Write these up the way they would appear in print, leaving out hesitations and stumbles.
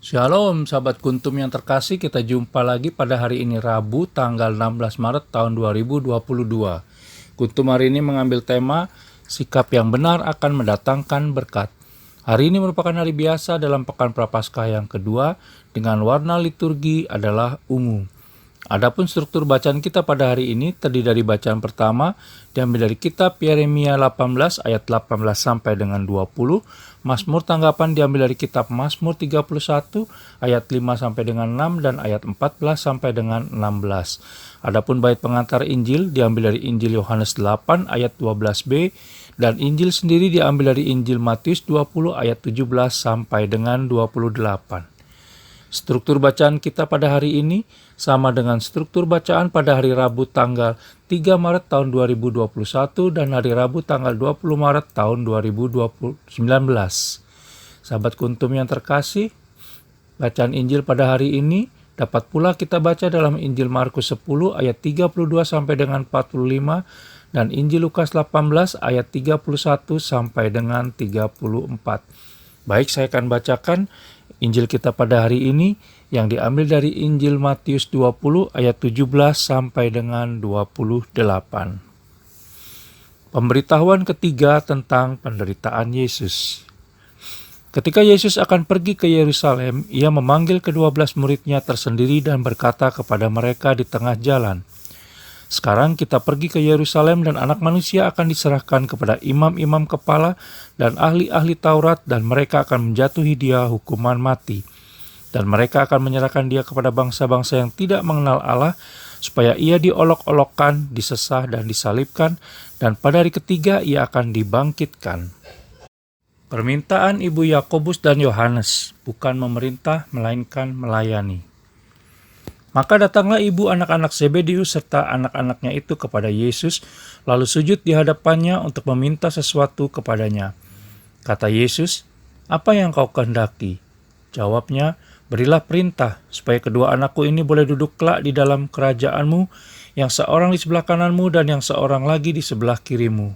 Shalom sahabat Kuntum yang terkasih, kita jumpa lagi pada hari ini Rabu tanggal 16 Maret tahun 2022. Kuntum hari ini mengambil tema sikap yang benar akan mendatangkan berkat. Hari ini merupakan hari biasa dalam Pekan Prapaskah yang kedua dengan warna liturgi adalah ungu. Adapun struktur bacaan kita pada hari ini terdiri dari bacaan pertama diambil dari kitab Yeremia 18 ayat 18 sampai dengan 20, Mazmur tanggapan diambil dari kitab Mazmur 31 ayat 5 sampai dengan 6 dan ayat 14 sampai dengan 16. Adapun bait pengantar Injil diambil dari Injil Yohanes 8 ayat 12b dan Injil sendiri diambil dari Injil Matius 20 ayat 17 sampai dengan 28. Struktur bacaan kita pada hari ini sama dengan struktur bacaan pada hari Rabu tanggal 3 Maret tahun 2021 dan hari Rabu tanggal 20 Maret tahun 2019. Sahabat Kuntum yang terkasih, bacaan Injil pada hari ini dapat pula kita baca dalam Injil Markus 10 ayat 32 sampai dengan 45 dan Injil Lukas 18 ayat 31 sampai dengan 34. Baik, saya akan bacakan Injil kita pada hari ini yang diambil dari Injil Matius 20 ayat 17 sampai dengan 28. Pemberitahuan ketiga tentang penderitaan Yesus. Ketika Yesus akan pergi ke Yerusalem, ia memanggil ke-12 muridnya tersendiri dan berkata kepada mereka di tengah jalan, "Sekarang kita pergi ke Yerusalem dan Anak Manusia akan diserahkan kepada imam-imam kepala dan ahli-ahli Taurat dan mereka akan menjatuhi dia hukuman mati. Dan mereka akan menyerahkan dia kepada bangsa-bangsa yang tidak mengenal Allah supaya ia diolok-olokkan, disesah dan disalibkan dan pada hari ketiga ia akan dibangkitkan." Permintaan Ibu Yakobus dan Yohanes, bukan memerintah melainkan melayani. Maka datanglah ibu anak-anak Zebedeus serta anak-anaknya itu kepada Yesus, lalu sujud di hadapannya untuk meminta sesuatu kepadanya. Kata Yesus, "Apa yang kau kehendaki?" Jawabnya, "Berilah perintah, supaya kedua anakku ini boleh duduk kelak di dalam kerajaanmu, yang seorang di sebelah kananmu dan yang seorang lagi di sebelah kirimu."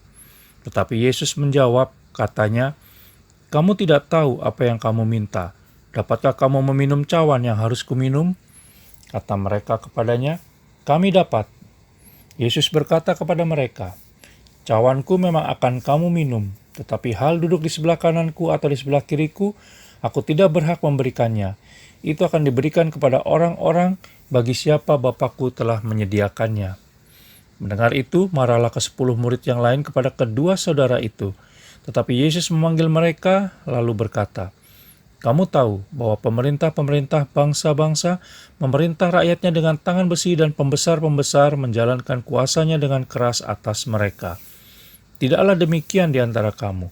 Tetapi Yesus menjawab, katanya, "Kamu tidak tahu apa yang kamu minta. Dapatkah kamu meminum cawan yang harus kuminum?" Kata mereka kepadanya, "Kami dapat." Yesus berkata kepada mereka, "Cawanku memang akan kamu minum, tetapi hal duduk di sebelah kananku atau di sebelah kiriku, aku tidak berhak memberikannya. Itu akan diberikan kepada orang-orang bagi siapa Bapakku telah menyediakannya." Mendengar itu, marahlah ke-10 murid yang lain kepada kedua saudara itu. Tetapi Yesus memanggil mereka, lalu berkata, "Kamu tahu bahwa pemerintah-pemerintah bangsa-bangsa memerintah rakyatnya dengan tangan besi dan pembesar-pembesar menjalankan kuasanya dengan keras atas mereka. Tidaklah demikian di antara kamu.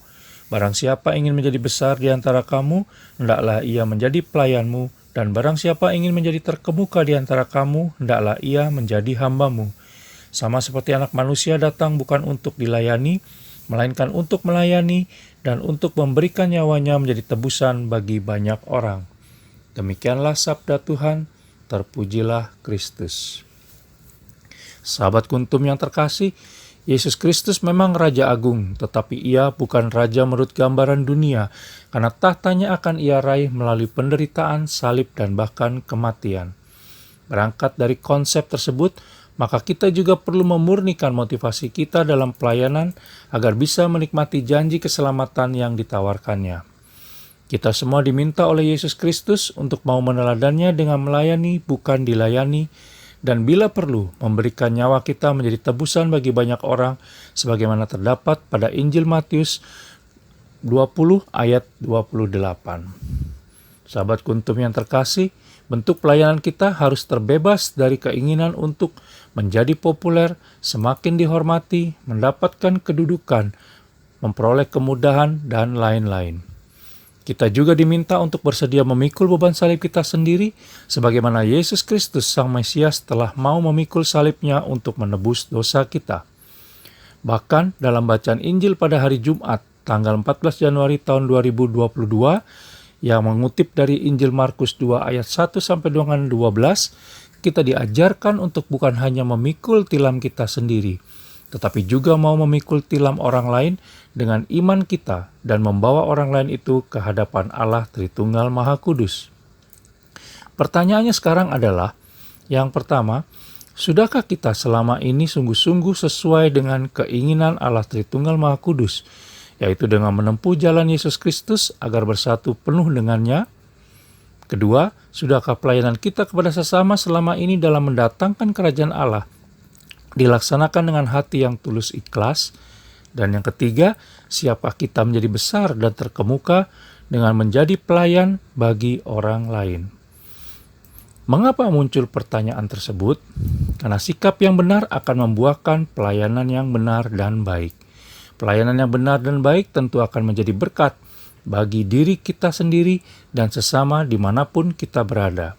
Barang siapa ingin menjadi besar di antara kamu, hendaklah ia menjadi pelayanmu, dan barang siapa ingin menjadi terkemuka di antara kamu, hendaklah ia menjadi hambamu. Sama seperti Anak Manusia datang bukan untuk dilayani, melainkan untuk melayani dan untuk memberikan nyawanya menjadi tebusan bagi banyak orang." Demikianlah sabda Tuhan, terpujilah Kristus. Sahabat Kuntum yang terkasih, Yesus Kristus memang Raja Agung, tetapi ia bukan Raja menurut gambaran dunia, karena tahtanya akan ia raih melalui penderitaan, salib, dan bahkan kematian. Berangkat dari konsep tersebut, maka kita juga perlu memurnikan motivasi kita dalam pelayanan agar bisa menikmati janji keselamatan yang ditawarkannya. Kita semua diminta oleh Yesus Kristus untuk mau meneladannya dengan melayani, bukan dilayani, dan bila perlu memberikan nyawa kita menjadi tebusan bagi banyak orang, sebagaimana terdapat pada Injil Matius 20 ayat 28. Sahabat Kuntum yang terkasih, bentuk pelayanan kita harus terbebas dari keinginan untuk menjadi populer, semakin dihormati, mendapatkan kedudukan, memperoleh kemudahan, dan lain-lain. Kita juga diminta untuk bersedia memikul beban salib kita sendiri, sebagaimana Yesus Kristus Sang Mesias telah mau memikul salibnya untuk menebus dosa kita. Bahkan dalam bacaan Injil pada hari Jumat, tanggal 14 Januari tahun 2022, yang mengutip dari Injil Markus 2 ayat 1 sampai dengan 12, kita diajarkan untuk bukan hanya memikul tilam kita sendiri, tetapi juga mau memikul tilam orang lain dengan iman kita dan membawa orang lain itu ke hadapan Allah Tritunggal Maha Kudus. Pertanyaannya sekarang adalah, yang pertama, sudahkah kita selama ini sungguh-sungguh sesuai dengan keinginan Allah Tritunggal Maha Kudus, yaitu dengan menempuh jalan Yesus Kristus agar bersatu penuh dengannya? Kedua, sudahkah pelayanan kita kepada sesama selama ini dalam mendatangkan kerajaan Allah dilaksanakan dengan hati yang tulus ikhlas? Dan yang ketiga, siapakah kita menjadi besar dan terkemuka dengan menjadi pelayan bagi orang lain? Mengapa muncul pertanyaan tersebut? Karena sikap yang benar akan membuahkan pelayanan yang benar dan baik. Pelayanan yang benar dan baik tentu akan menjadi berkat bagi diri kita sendiri dan sesama dimanapun kita berada.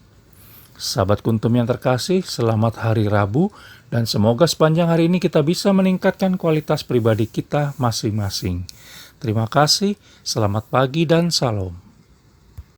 Sahabat Kuntum yang terkasih, selamat Hari Rabu, dan semoga sepanjang hari ini kita bisa meningkatkan kualitas pribadi kita masing-masing. Terima kasih, selamat pagi dan salam.